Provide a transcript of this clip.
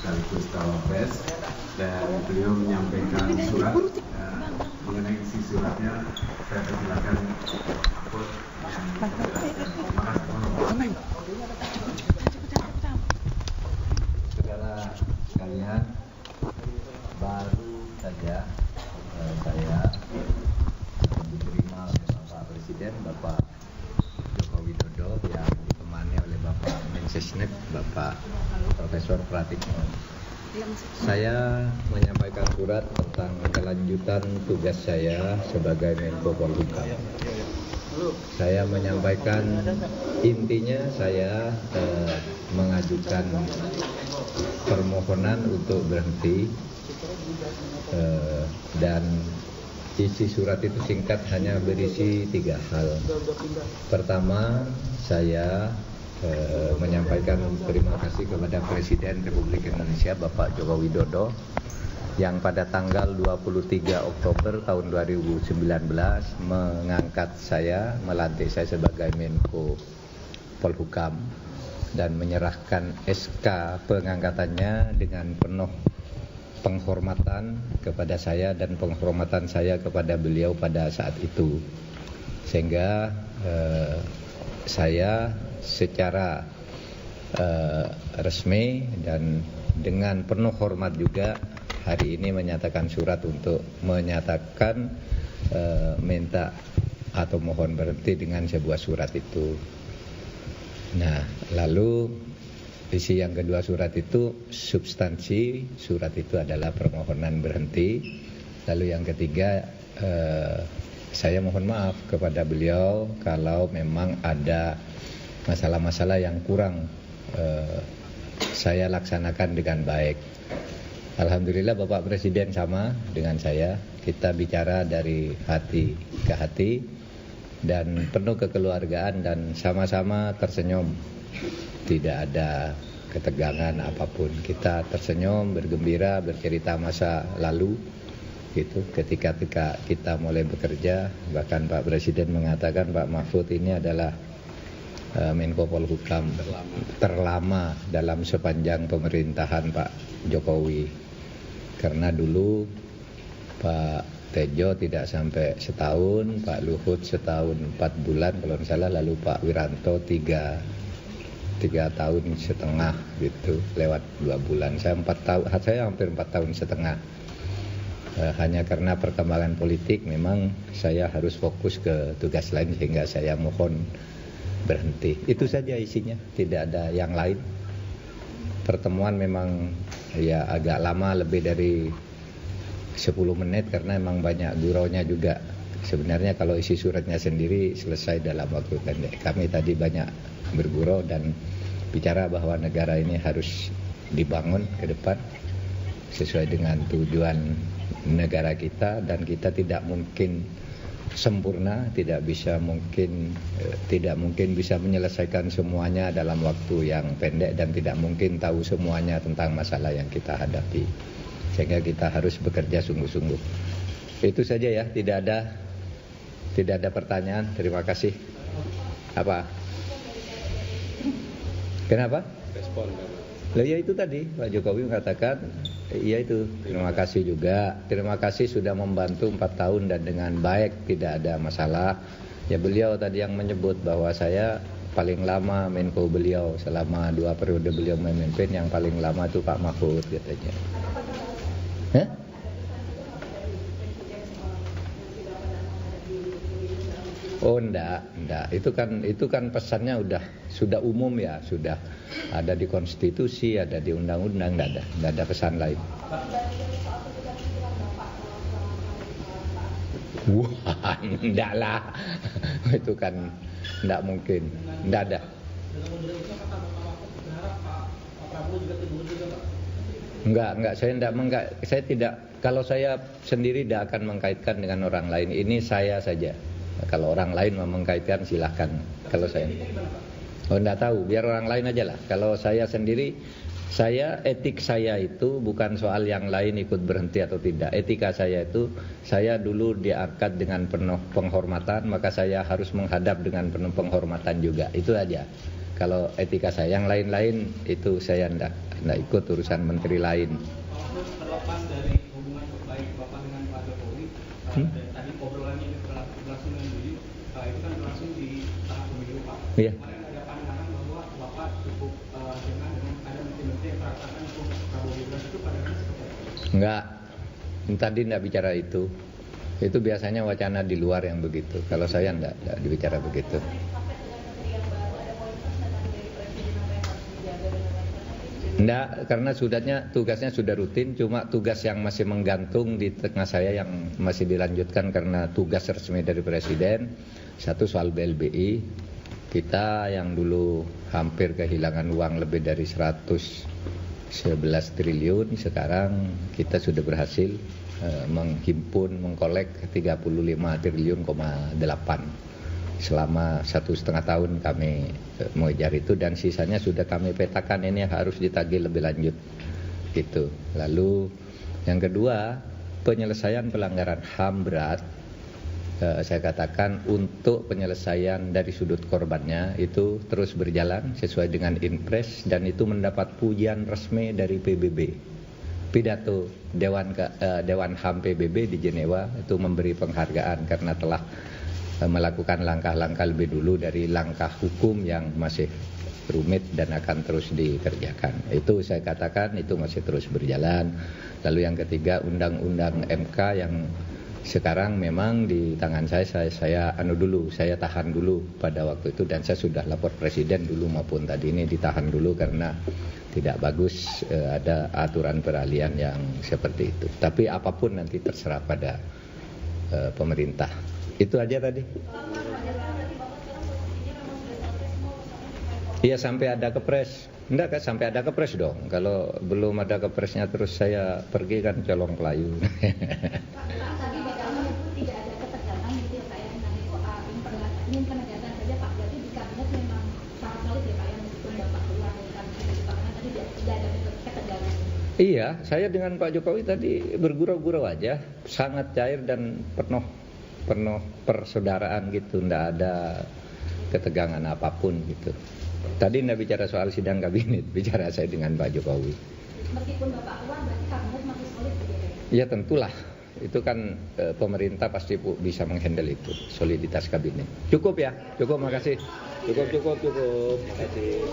sekaligus Cawapres, dan beliau menyampaikan surat. Mengenai isi suratnya, saya persilakan Mahfud yang menjelaskan. Saudara sekalian, baru saja saya diterima oleh Bapak Presiden, Bapak Joko Widodo, yang ditemani oleh Bapak Mensesnek, Bapak Profesor Pratikno. Saya menyampaikan surat tentang kelanjutan tugas saya sebagai Menko Polhukam. Saya menyampaikan intinya saya mengajukan permohonan untuk berhenti, dan isi surat itu singkat, hanya berisi 3 hal. Pertama, saya menyampaikan terima kasih kepada Presiden Republik Indonesia Bapak Joko Widodo yang pada tanggal 23 Oktober tahun 2019 mengangkat saya, melantik saya sebagai Menko Polhukam dan menyerahkan SK pengangkatannya dengan penuh penghormatan kepada saya dan penghormatan saya kepada beliau pada saat itu. Sehingga saya secara resmi dan dengan penuh hormat juga hari ini menyatakan surat untuk menyatakan minta atau mohon berhenti dengan sebuah surat itu. Nah, lalu isi yang kedua surat itu, substansi surat itu adalah permohonan berhenti. Lalu yang ketiga, saya mohon maaf kepada beliau kalau memang ada masalah-masalah yang kurang saya laksanakan dengan baik. Alhamdulillah Bapak Presiden sama dengan saya, kita bicara dari hati ke hati dan penuh kekeluargaan dan sama-sama tersenyum. Tidak ada ketegangan apapun. Kita tersenyum, bergembira, bercerita masa lalu gitu. Ketika kita mulai bekerja, bahkan Pak Presiden mengatakan Pak Mahfud ini adalah Menko Polhukam terlama dalam sepanjang pemerintahan Pak Jokowi. Karena dulu Pak Tejo tidak sampai setahun, Pak Luhut setahun 4 bulan kalau tidak salah, lalu Pak Wiranto 3 tahun setengah gitu, lewat 2 bulan. Saya hampir 4 tahun setengah. Hanya karena perkembangan politik memang saya harus fokus ke tugas lain sehingga saya mohon berhenti. Itu saja isinya, tidak ada yang lain. Pertemuan memang ya agak lama, lebih dari 10 menit karena memang banyak guraunya juga. Sebenarnya kalau isi suratnya sendiri selesai dalam waktu pendek. Kami tadi banyak bergurau dan bicara bahwa negara ini harus dibangun ke depan sesuai dengan tujuan negara kita, dan kita tidak mungkin sempurna, tidak mungkin bisa menyelesaikan semuanya dalam waktu yang pendek, dan tidak mungkin tahu semuanya tentang masalah yang kita hadapi. Sehingga kita harus bekerja sungguh-sungguh. Itu saja ya, tidak ada pertanyaan. Terima kasih. Apa? Kenapa? Respon. Lah ya itu tadi Pak Jokowi mengatakan, ya itu, terima kasih juga. Terima kasih sudah membantu 4 tahun dan dengan baik, tidak ada masalah. Ya beliau tadi yang menyebut bahwa saya paling lama Menko beliau, selama 2 periode beliau memimpin, yang paling lama itu Pak Mahfud katanya. Hah? Oh enggak. Itu kan pesannya sudah umum ya, sudah ada di konstitusi, ada di undang-undang, enggak ada pesan lain. Wah, enggak lah. Itu kan enggak mungkin. Enggak ada. Enggak, saya tidak, kalau saya sendiri tidak akan mengkaitkan dengan orang lain. Ini saya saja. Kalau orang lain mau mengkaitkan silahkan. Kalau saya, enggak tahu, biar orang lain aja lah. Kalau saya sendiri, etik saya itu bukan soal yang lain ikut berhenti atau tidak. Etika saya itu, saya dulu diangkat dengan penuh penghormatan, maka saya harus menghadap dengan penuh penghormatan juga. Itu aja. Kalau etika saya, yang lain-lain itu saya enggak nggak ikut urusan menteri lain. Terlepas dari hubungan baik Bapak dengan Pak Jokowi, dan tadi obrolannya ini berlangsung dengan jujur, itu kan berlangsung di tahap pemilu Pak. Iya. Kemarin ada pandangan bahwa Bapak cukup dengan ada menteri-menteri yang merasakan untuk Prabowo Gibran, itu pandangan seperti apa? Enggak, tadi enggak bicara itu. Itu biasanya wacana di luar yang begitu. Kalau saya enggak dibicara begitu. Enggak, karena tugasnya sudah rutin. Cuma tugas yang masih menggantung di tengah saya yang masih dilanjutkan karena tugas resmi dari Presiden. Satu soal BLBI. Kita yang dulu hampir kehilangan uang lebih dari 111 triliun, sekarang kita sudah berhasil menghimpun, mengkolek 35 triliun, 8. Selama 1,5 tahun kami mengejar itu, dan sisanya sudah kami petakan, ini harus ditagih lebih lanjut gitu. Lalu yang kedua, penyelesaian pelanggaran HAM berat, saya katakan untuk penyelesaian dari sudut korbannya itu terus berjalan sesuai dengan Inpres, dan itu mendapat pujian resmi dari PBB. Pidato Dewan HAM PBB di Jenewa itu memberi penghargaan karena telah melakukan langkah-langkah lebih dulu dari langkah hukum yang masih rumit dan akan terus dikerjakan. Itu saya katakan itu masih terus berjalan. Lalu yang ketiga, undang-undang MK yang sekarang memang di tangan saya tahan dulu pada waktu itu, dan saya sudah lapor Presiden dulu maupun tadi ini ditahan dulu karena tidak bagus ada aturan peralihan yang seperti itu. Tapi apapun nanti terserah pada pemerintah. Itu aja tadi. Iya, sampai ada kepres. Enggak kan, sampai ada kepres dong. Kalau belum ada kepresnya terus saya pergi kan colong pelayu. Iya, saya dengan Pak Jokowi tadi bergurau-gurau aja, sangat cair dan penuh persaudaraan gitu, ndak ada ketegangan apapun gitu. Tadi ndak bicara soal sidang kabinet, bicara saya dengan Pak Jokowi. Meskipun Bapak keluar, berarti kabinet masih solid begitu? Ya tentulah, itu kan pemerintah pasti bisa menghandle itu, soliditas kabinet. Cukup ya, cukup, makasih. Cukup, makasih.